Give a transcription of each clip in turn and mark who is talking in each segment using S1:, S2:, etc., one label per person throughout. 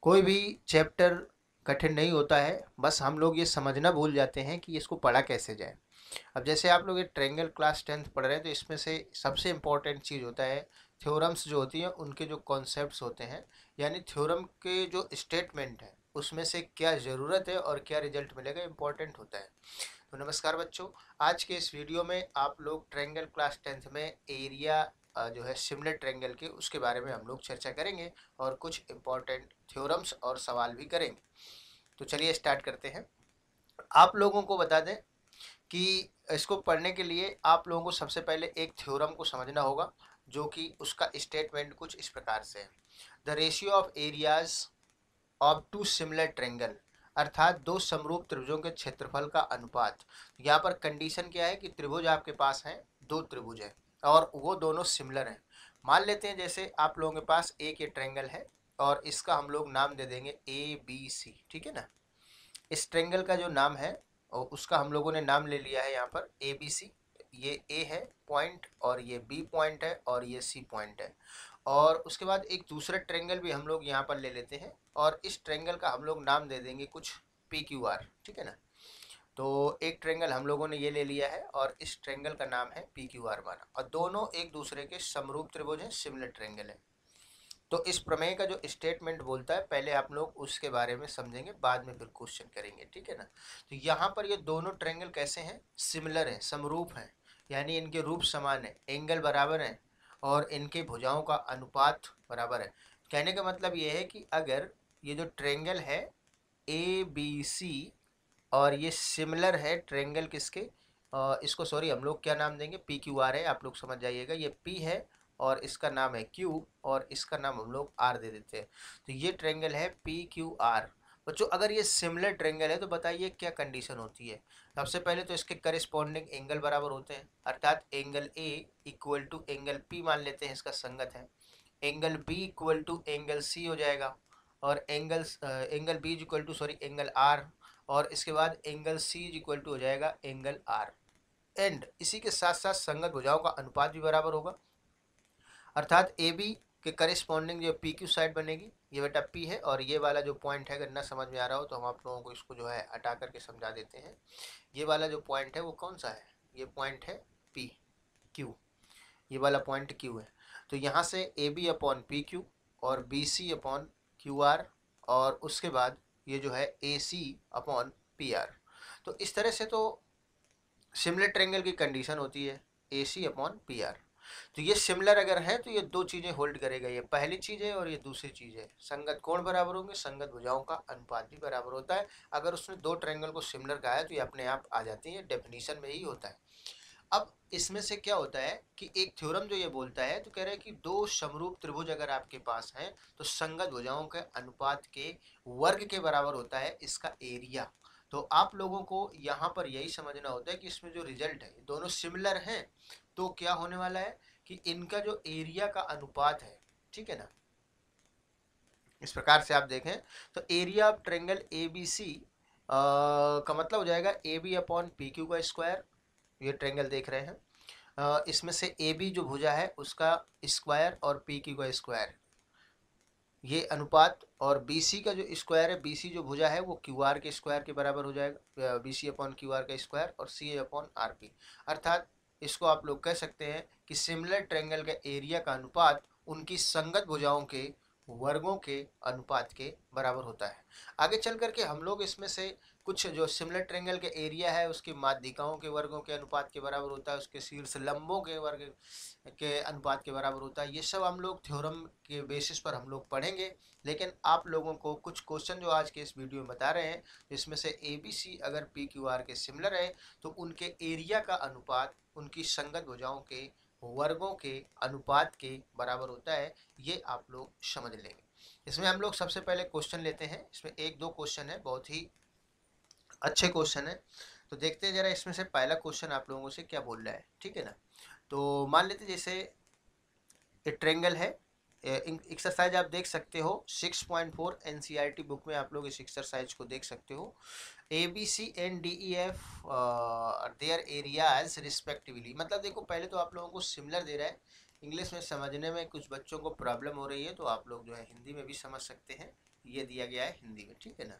S1: कोई भी चैप्टर कठिन नहीं होता है, बस हम लोग ये समझना भूल जाते हैं कि इसको पढ़ा कैसे जाए। अब जैसे आप लोग ये ट्रायंगल क्लास 10th पढ़ रहे हैं, तो इसमें से सबसे इम्पोर्टेंट चीज़ होता है थ्योरम्स जो होती हैं उनके जो कॉन्सेप्ट्स होते हैं, यानी थ्योरम के जो स्टेटमेंट है उसमें से क्या ज़रूरत है और क्या रिजल्ट मिलेगा, इम्पोर्टेंट होता है। तो नमस्कार बच्चों, आज के इस वीडियो में आप लोग ट्रायंगल क्लास 10th में एरिया जो है सिमिलर ट्रायंगल के, उसके बारे में हम लोग चर्चा करेंगे और कुछ इम्पोर्टेंट थ्योरम्स और सवाल भी करेंगे। तो चलिए स्टार्ट करते हैं। आप लोगों को बता दें कि इसको पढ़ने के लिए आप लोगों को सबसे पहले एक थ्योरम को समझना होगा, जो कि उसका स्टेटमेंट कुछ इस प्रकार से है। The ratio of areas of two similar triangle, अर्थात दो समरूप त्रिभुजों के क्षेत्रफल का अनुपात। यहाँ पर कंडीशन क्या है कि त्रिभुज आपके पास हैं, दो त्रिभुज हैं और वो दोनों सिमिलर हैं। मान लेते हैं जैसे आप लोगों के पास एक ये ट्रायंगल है और इसका हम लोग नाम दे देंगे ए बी सी, ठीक है ना। इस ट्रायंगल का जो नाम है और उसका हम लोगों ने नाम ले लिया है यहाँ पर ए बी सी। ये ए है पॉइंट और ये बी पॉइंट है और ये सी पॉइंट है। और उसके बाद एक दूसरा ट्रायंगल भी हम लोग यहाँ पर ले लेते हैं और इस ट्रायंगल का हम लोग नाम दे देंगे कुछ पी क्यू आर, ठीक है ना। तो एक ट्रायंगल हम लोगों ने ये ले लिया है और इस ट्रायंगल का नाम है पी क्यू आर माना, और दोनों एक दूसरे के समरूप त्रिभुज हैं, सिमिलर ट्रायंगल है। तो इस प्रमेय का जो स्टेटमेंट बोलता है, पहले आप लोग उसके बारे में समझेंगे, बाद में फिर क्वेश्चन करेंगे, ठीक है ना। तो यहाँ पर ये दोनों ट्रायंगल कैसे हैं, सिमिलर हैं, समरूप हैं, यानी इनके रूप समान है, एंगल बराबर है और इनके भुजाओं का अनुपात बराबर है। कहने का मतलब ये है कि अगर ये जो ट्रायंगल है ए बी सी और ये सिमिलर है ट्रायंगल किसके, इसको सॉरी हम लोग क्या नाम देंगे, पी क्यू आर है, आप लोग समझ जाइएगा। ये पी है और इसका नाम है क्यू और इसका नाम हम लोग आर दे देते हैं। तो ये ट्रायंगल है पी क्यू आर। बच्चों अगर ये सिमिलर ट्रायंगल है तो बताइए क्या कंडीशन होती है। सबसे पहले तो इसके करिस्पॉन्डिंग एंगल बराबर होते हैं, अर्थात angle A equal to angle P मान लेते हैं, इसका संगत है। Angle B equal to angle C हो जाएगा और angle B equal to sorry angle R, और इसके बाद एंगल सी इक्वल टू हो जाएगा एंगल आर। एंड इसी के साथ साथ संगत भुजाओं का अनुपात भी बराबर होगा, अर्थात ए बी के करिस्पॉन्डिंग जो पी क्यू साइड बनेगी, ये बेटा पी है और ये वाला जो पॉइंट है, अगर ना समझ में आ रहा हो तो हम आप लोगों को इसको जो है हटा करके समझा देते हैं। ये वाला जो पॉइंट है वो कौन सा है, ये पॉइंट है पी क्यू, ये वाला पॉइंट क्यू है। तो यहाँ से A B upon P Q और B C upon Q R, और उसके बाद ये जो है A C upon P R. तो इस तरह से तो सिमिलर ट्रायंगल की कंडीशन होती है A C upon P R. तो ये सिमिलर अगर है तो ये दो चीज़ें होल्ड करेगा, ये पहली चीज़ है और ये दूसरी चीज़ है। संगत कोण बराबर होंगे, संगत भुजाओं का अनुपात भी बराबर होता है। अगर उसने दो ट्रायंगल को सिमिलर कहा है तो ये अपने आप आ जाती है, डेफिनेशन में ही होता है। अब इसमें से क्या होता है कि एक थ्योरम जो ये बोलता है, तो कह रहा है कि दो समरूप त्रिभुज अगर आपके पास हैं तो संगत भुजाओं के अनुपात के वर्ग के बराबर होता है इसका एरिया। तो आप लोगों को यहाँ पर यही समझना होता है कि इसमें जो रिजल्ट है, दोनों सिमिलर हैं, तो क्या होने वाला है कि इनका जो एरिया का अनुपात है, ठीक है ना। इस प्रकार से आप देखें तो area of triangle A B C का मतलब हो जाएगा A B upon P Q का स्क्वायर। ये ट्रायंगल देख रहे हैं, इसमें से ए बी जो भुजा है उसका स्क्वायर और पी क्यू का स्क्वायर, ये अनुपात, और बी सी का जो स्क्वायर है, बी सी जो भुजा है वो क्यू आर के स्क्वायर के बराबर हो जाएगा, B C upon Q R का स्क्वायर और सी अपॉन आर पी। अर्थात इसको आप लोग कह सकते हैं कि सिमिलर ट्रायंगल का एरिया का अनुपात उनकी संगत भुजाओं के वर्गों के अनुपात के बराबर होता है। आगे चल करके हम लोग इसमें से कुछ जो सिमिलर ट्रायंगल के एरिया है उसकी माध्यिकाओं के वर्गों के अनुपात के बराबर होता है, उसके शीर्ष लंबों के वर्ग के अनुपात के बराबर होता है। ये सब हम लोग थ्योरम के बेसिस पर हम लोग पढ़ेंगे, लेकिन आप लोगों को कुछ क्वेश्चन जो आज के इस वीडियो में बता रहे हैं, जिसमें से ए बी सी अगर पी क्यू आर के सिमिलर है तो उनके एरिया का अनुपात उनकी संगत भुजाओं के वर्गों के अनुपात के बराबर होता है। ये आप लोग समझ लेंगे। इसमें हम लोग सबसे पहले क्वेश्चन लेते हैं, इसमें एक दो क्वेश्चन है, बहुत ही अच्छे क्वेश्चन है। तो देखते हैं जरा इसमें से पहला क्वेश्चन आप लोगों से क्या बोल रहा है, ठीक है ना। तो मान लेते जैसे एक ट्रेंगल है, एक्सरसाइज आप देख सकते हो 6.4 एनसीईआरटी बुक में आप लोग इस एक्सरसाइज को देख सकते हो। A B C and D E F their areas respectively, मतलब देखो पहले तो आप लोगों को सिमिलर दे रहा है, इंग्लिश में समझने में कुछ बच्चों को प्रॉब्लम हो रही है तो आप लोग जो है हिंदी में भी समझ सकते हैं, ये दिया गया है हिंदी में, ठीक है ना।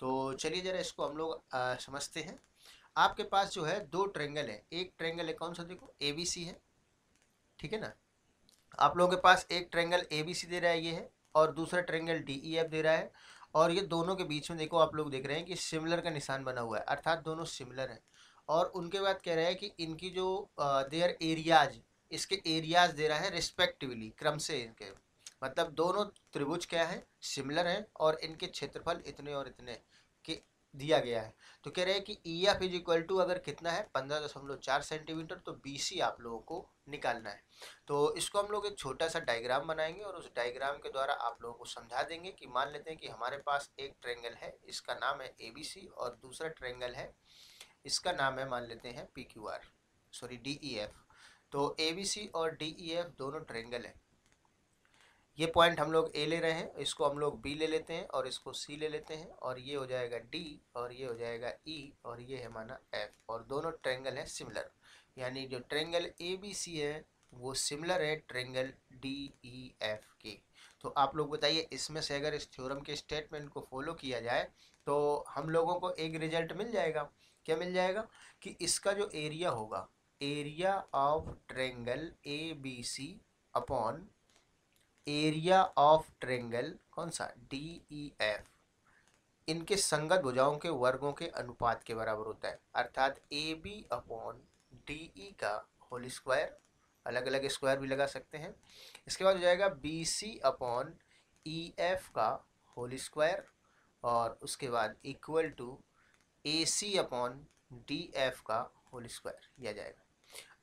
S1: तो चलिए जरा इसको हम लोग समझते हैं। आपके पास जो है दो ट्रेंगल है, एक ट्रेंगल है कौन सा, देखो ABC है, ठीक है ना। आप लोगों के पास एक ट्रेंगल ABC दे रहा है, ये है, और दूसरा ट्रेंगल DEF दे रहा है, और ये दोनों के बीच में देखो आप लोग देख रहे हैं कि सिमिलर का निशान बना हुआ है, अर्थात दोनों सिमिलर हैं। और उनके बाद कह रहा है कि इनकी जो देयर एरियाज, इसके एरियाज दे रहा है रिस्पेक्टिवली, क्रम से इनके, मतलब दोनों त्रिभुज क्या है, सिमिलर हैं, और इनके क्षेत्रफल इतने और इतने के दिया गया है। तो कह रहे हैं कि EF इज इक्वल टू अगर कितना है 15.4 सेंटीमीटर, तो BC आप लोगों को निकालना है। तो इसको हम लोग एक छोटा सा डायग्राम बनाएंगे और उस डायग्राम के द्वारा आप लोगों को समझा देंगे कि मान लेते हैं कि हमारे पास एक ट्रेंगल है, इसका नाम है ABC, और दूसरा ट्रेंगल है, इसका नाम है मान लेते हैं PQR, सॉरी DEF। तो ABC और DEF दोनों ट्रेंगल है। ये पॉइंट हम लोग A ले रहे हैं, इसको हम लोग B ले लेते हैं, और इसको C ले लेते हैं, और ये हो जाएगा D, और ये हो जाएगा E, और ये है माना F, और दोनों ट्रेंगल है सिमिलर, यानी जो ट्रेंगल ABC है वो सिमिलर है ट्रेंगल DEF के। तो आप लोग बताइए इसमें से अगर इस थ्योरम के स्टेटमेंट को फॉलो किया जाए तो हम लोगों को एक रिजल्ट मिल जाएगा। क्या मिल जाएगा कि इसका जो एरिया होगा, area of triangle ABC upon area of triangle कौन सा DEF, इनके संगत भुजाओं के वर्गों के अनुपात के बराबर होता है, अर्थात AB अपॉन DE का होल स्क्वायर, अलग अलग स्क्वायर भी लगा सकते हैं। इसके बाद हो जाएगा BC अपॉन EF का होल स्क्वायर, और उसके बाद equal to AC upon DF का होल स्क्वायर दिया जाएगा।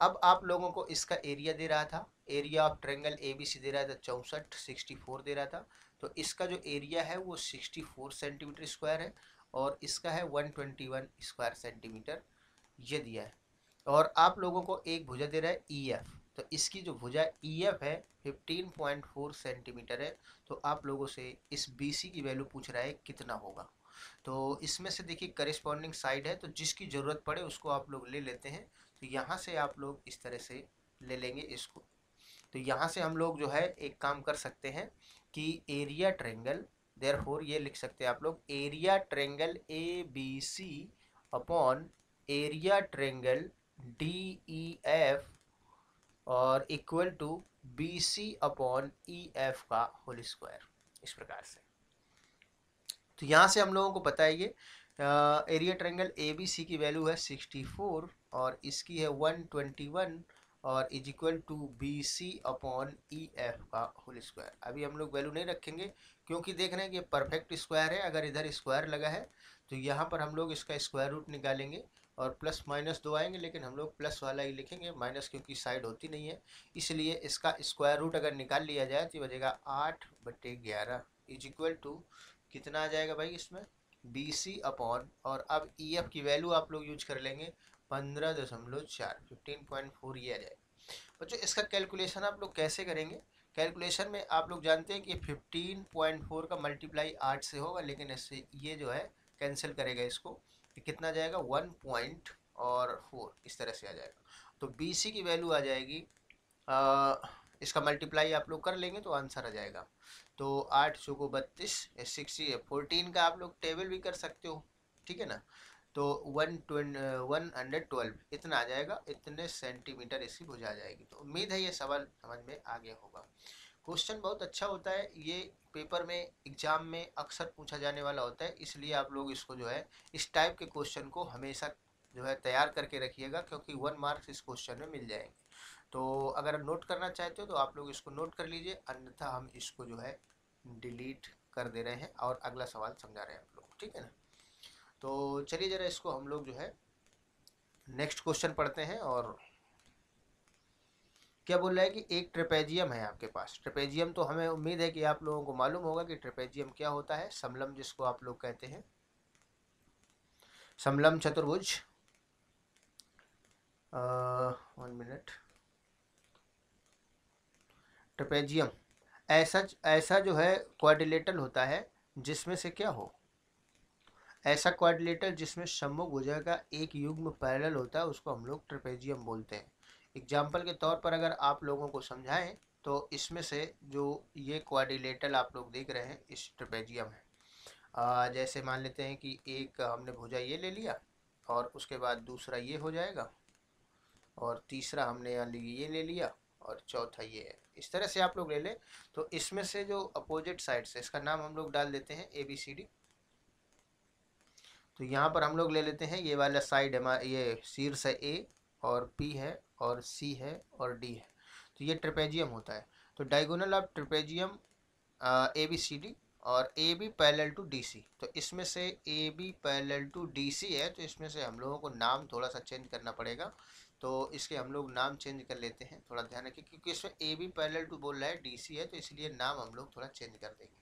S1: अब आप लोगों को इसका एरिया दे रहा था, एरिया ऑफ ट्रेंगल ABC दे रहा था 64 दे रहा था, तो इसका जो एरिया है वो 64 सेंटीमीटर स्क्वायर है, और इसका है 121 स्क्वायर सेंटीमीटर, ये दिया है। और आप लोगों को एक भुजा दे रहा है EF, तो इसकी जो भुजा EF है 15.4 सेंटीमीटर है। तो आप लोगों से इस BC की वैल्यू पूछ रहा है कितना होगा। तो इसमें से देखिए करिस्पॉन्डिंग साइड है, तो जिसकी ज़रूरत पड़े उसको आप लोग ले लेते हैं। तो यहाँ से आप लोग इस तरह से ले लेंगे इसको। तो यहाँ से हम लोग जो है एक काम कर सकते हैं कि एरिया ट्रेंगल, देयरफॉर ये लिख सकते हैं आप लोग, area triangle ABC upon area triangle DEF, और equal to BC upon EF का होल स्क्वायर, इस प्रकार से। तो यहाँ से हम लोगों को पता है ये एरिया ट्रायंगल ABC की वैल्यू है 64 और इसकी है 121 और is equal to BC upon EF का होल स्क्वायर। अभी हम लोग वैल्यू नहीं रखेंगे क्योंकि देख रहे हैं कि परफेक्ट स्क्वायर है। अगर इधर स्क्वायर लगा है तो यहाँ पर हम लोग इसका स्क्वायर रूट निकालेंगे और प्लस माइनस 2 आएंगे, लेकिन हम लोग प्लस वाला ही लिखेंगे, माइनस क्योंकि साइड होती नहीं है, इसलिए इसका स्क्वायर रूट अगर निकाल लिया जाए तो बचेगा 8/11 इज इक्वल टू कितना आ जाएगा भाई इसमें BC अपॉन, और अब EF की वैल्यू आप लोग यूज कर लेंगे 15.4 15.4 ये आ जाएगा। बच्चों इसका कैलकुलेशन आप लोग कैसे करेंगे? कैलकुलेशन में आप लोग जानते हैं कि 15.4 का मल्टीप्लाई 8 से होगा, लेकिन इससे ये जो है कैंसिल करेगा इसको, तो कितना जाएगा 1.4 इस तरह से आ जाएगा। तो BC की वैल्यू आ जाएगी इसका मल्टीप्लाई आप लोग कर लेंगे तो आंसर आ जाएगा। तो 8 चौको 32 60 14 का आप लोग टेबल भी कर सकते हो, ठीक है ना। तो 112 इतना आ जाएगा, इतने सेंटीमीटर इसकी भुजा आ जाएगी। तो उम्मीद है ये सवाल समझ में आ गया होगा। क्वेश्चन बहुत अच्छा होता है, ये पेपर में एग्जाम में अक्सर पूछा जाने वाला होता है, इसलिए आप लोग इसको जो है इस टाइप के क्वेश्चन को हमेशा जो है तैयार करके रखिएगा, क्योंकि 1 मार्क्स इस क्वेश्चन में मिल जाएंगे। तो अगर नोट करना चाहते हो तो आप लोग इसको नोट कर लीजिए, अन्यथा हम इसको जो है डिलीट कर दे रहे हैं और अगला सवाल समझा रहे हैं आप लोग, ठीक है ना। तो चलिए ज़रा इसको हम लोग जो है नेक्स्ट क्वेश्चन पढ़ते हैं। और क्या बोल रहा है कि एक ट्रेपेजियम है आपके पास। ट्रेपेजियम तो हमें उम्मीद है कि आप लोगों को मालूम होगा कि ट्रेपेजियम क्या होता है, समलम जिसको आप लोग कहते हैं, समलम चतुर्भुज। 1 मिनट। ट्रेपेजियम ऐसा जो है क्वाड्रिलेटरल होता है जिसमें से क्या हो, ऐसा क्वाड्रिलेटरल जिसमें सम्मुख भुजा का एक युग्म पैरेलल होता है उसको हम लोग ट्रेपेजियम बोलते हैं। एग्जाम्पल के तौर पर अगर आप लोगों को समझाएं तो इसमें से जो ये क्वाड्रिलेटरल आप लोग देख रहे हैं इस ट्रेपेजियम है। जैसे मान लेते हैं कि एक हमने भुजा ये ले लिया और उसके बाद दूसरा ये हो जाएगा और तीसरा हमने यहाँ ये ले लिया और चौथा ये है। इस तरह से आप लोग ले लें। तो इसमें से जो अपोजिट साइड से इसका नाम हम लोग डाल देते हैं ABCD। तो यहाँ पर हम लोग ले लेते हैं ये वाला साइड हमारा ये शीर्ष है A और P है और C है और D है। तो ये ट्रेपेजियम होता है। तो डायगोनल ऑफ ट्रेपेजियम ABCD और AB पैरेलल टू DC। तो इसमें से AB पैरेलल टू DC है, तो इसमें से हम लोगों को नाम थोड़ा सा चेंज करना पड़ेगा। तो इसके हम लोग नाम चेंज कर लेते हैं, थोड़ा ध्यान रखिए क्योंकि इसमें AB पैरेलल टू बोल रहा है DC है, तो इसलिए नाम हम लोग थोड़ा चेंज कर देंगे।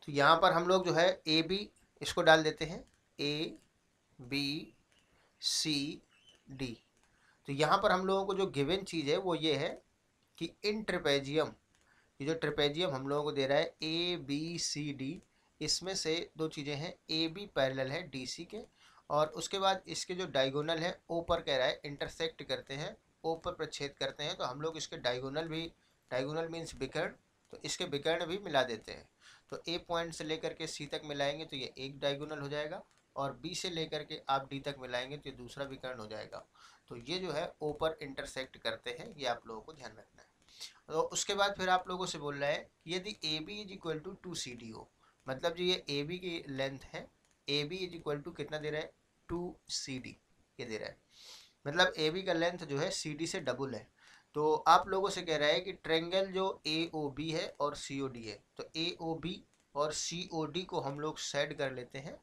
S1: तो यहाँ पर हम लोग जो है AB इसको डाल देते हैं ABCD। तो यहाँ पर हम लोगों को जो गिवन चीज़ है वो ये है कि इन ट्रेपेजियम, ये जो ट्रेपेजियम हम लोगों को दे रहा है ABCD, इसमें से दो चीज़ें हैं, AB पैरेलल है DC के और उसके बाद इसके जो डायगोनल है O पर कह रहा है इंटरसेक्ट करते हैं, O पर प्रच्छेद करते हैं। तो हम लोग इसके डायगोनल भी, डायगोनल मीन्स विकर्ण, तो इसके विकर्ण भी मिला देते हैं। तो A पॉइंट से लेकर के C तक मिलाएंगे तो ये एक डायगोनल हो जाएगा और B से लेकर के आप D तक मिलाएंगे तो ये दूसरा विकर्ण हो जाएगा। तो ये जो है O पर इंटरसेक्ट करते हैं, ये आप लोगों को ध्यान रखना है। तो उसके बाद फिर आप लोगों से बोल रहा है कि यदि AB is equal to 2CD हो, मतलब जो ये AB की लेंथ है, AB इज इक्वल टू कितना दे रहा है 2CD, ये दे रहा है। मतलब AB का लेंथ जो है CD से डबल है। तो आप लोगों से कह रहा है कि ट्रेंगल जो AOB है और COD है, तो AOB और COD को हम लोग सेट कर लेते हैं।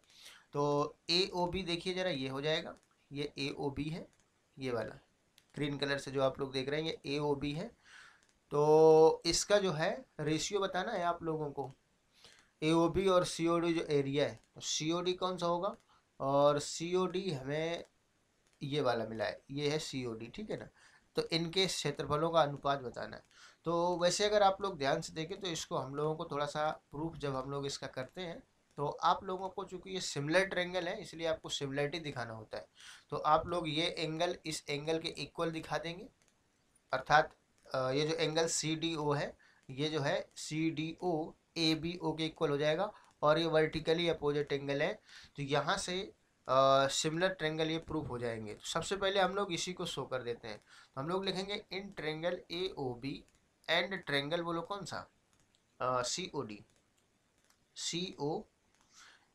S1: तो AOB देखिए ज़रा, ये हो जाएगा, ये AOB है, ये वाला ग्रीन कलर से जो आप लोग देख रहे हैं ये AOB है। तो इसका जो है रेशियो बताना है आप लोगों को, AOB और COD जो एरिया है, तो COD कौन सा होगा, और COD हमें ये वाला मिला है, ये है COD, ठीक है ना। तो इनके क्षेत्रफलों का अनुपात बताना है। तो वैसे अगर आप लोग ध्यान से देखें तो इसको हम लोगों को थोड़ा सा प्रूफ जब हम लोग इसका करते हैं तो आप लोगों को, चूंकि ये सिमिलर ट्रेंगल है इसलिए आपको सिमिलरिटी दिखाना होता है। तो आप लोग ये एंगल इस एंगल के इक्वल दिखा देंगे, अर्थात ये जो एंगल CDO है ये जो है CDO ABO के इक्वल हो जाएगा और ये वर्टिकली अपोजिट एंगल है। तो यहाँ से सिमिलर ट्रेंगल ये प्रूफ हो जाएंगे। तो सबसे पहले हम लोग इसी को शो कर देते हैं। तो हम लोग लिखेंगे in triangle AOB and triangle, बोलो कौन सा, COD। CO,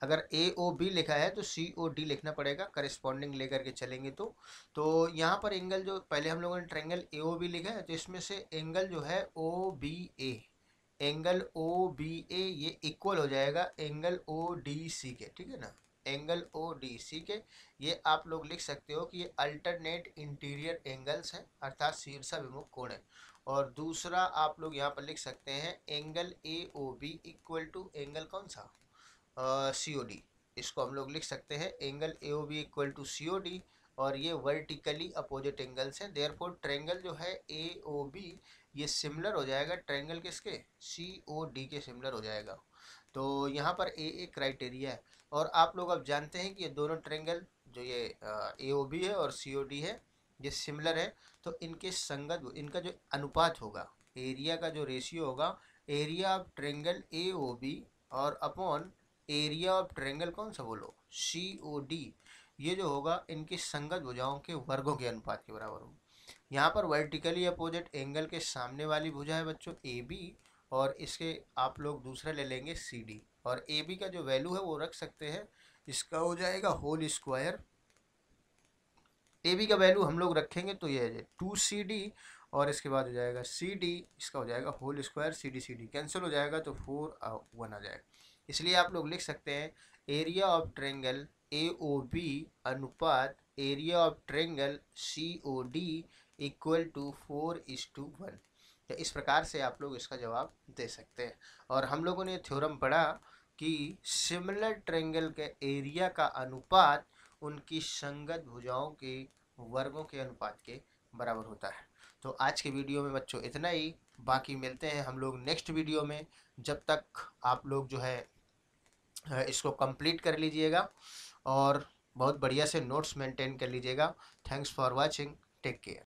S1: अगर AOB लिखा है तो COD लिखना पड़ेगा, करस्पॉन्डिंग लेकर के चलेंगे। तो यहाँ पर एंगल जो पहले हम लोगों ने ट्रेंगल AOB लिखा है, तो इसमें से एंगल जो है OBA, एंगल OBA ये इक्वल हो जाएगा एंगल ODC के, ठीक है ना, एंगल ODC के। ये आप लोग लिख सकते हो कि ये अल्टरनेट इंटीरियर एंगल्स हैं, अर्थात शीर्षाभिमुख कोण है। और दूसरा आप लोग यहाँ पर लिख सकते हैं angle AOB equal to angle कौन सा, COD। इसको हम लोग लिख सकते हैं angle AOB equal to COD और ये वर्टिकली अपोजिट एंगल्स हैं। देयरफॉर ट्रायंगल जो है AOB ये सिमिलर हो जाएगा ट्रायंगल किसके, COD के सिमिलर हो जाएगा। तो यहाँ पर A क्राइटेरिया है। और आप लोग अब जानते हैं कि ये दोनों ट्रायंगल जो ये AOB है और COD है ये सिमिलर है। तो इनके संगत, इनका जो अनुपात होगा, एरिया का जो रेशियो होगा, एरिया ऑफ ट्रायंगल AOB और अपॉन एरिया ऑफ ट्रायंगल कौन सा, बोलो COD, ये जो होगा इनकी संगत भुजाओं के वर्गों के अनुपात के बराबर होगा। यहाँ पर वर्टिकली अपोजिट एंगल के सामने वाली भुजा है बच्चों AB और इसके आप लोग दूसरा ले लेंगे CD और AB का जो वैल्यू है वो रख सकते हैं, इसका हो जाएगा होल स्क्वायर। AB का वैल्यू हम लोग रखेंगे तो ये है 2CD और इसके बाद हो जाएगा CD, इसका हो जाएगा होल स्क्वायर, CD कैंसिल हो जाएगा तो 4 1 आ जाएगा। इसलिए आप लोग लिख सकते हैं एरिया ऑफ ट्रायंगल AOB अनुपात area of triangle COD equal to 4:1। तो इस प्रकार से आप लोग इसका जवाब दे सकते हैं। और हम लोगों ने थ्योरम पढ़ा कि सिमिलर ट्रायंगल के एरिया का अनुपात उनकी संगत भुजाओं के वर्गों के अनुपात के बराबर होता है। तो आज के वीडियो में बच्चों इतना ही, बाकी मिलते हैं हम लोग नेक्स्ट वीडियो में। जब तक आप लोग जो है इसको कंप्लीट कर लीजिएगा और बहुत बढ़िया से नोट्स मेंटेन कर लीजिएगा। Thanks for watching, take care.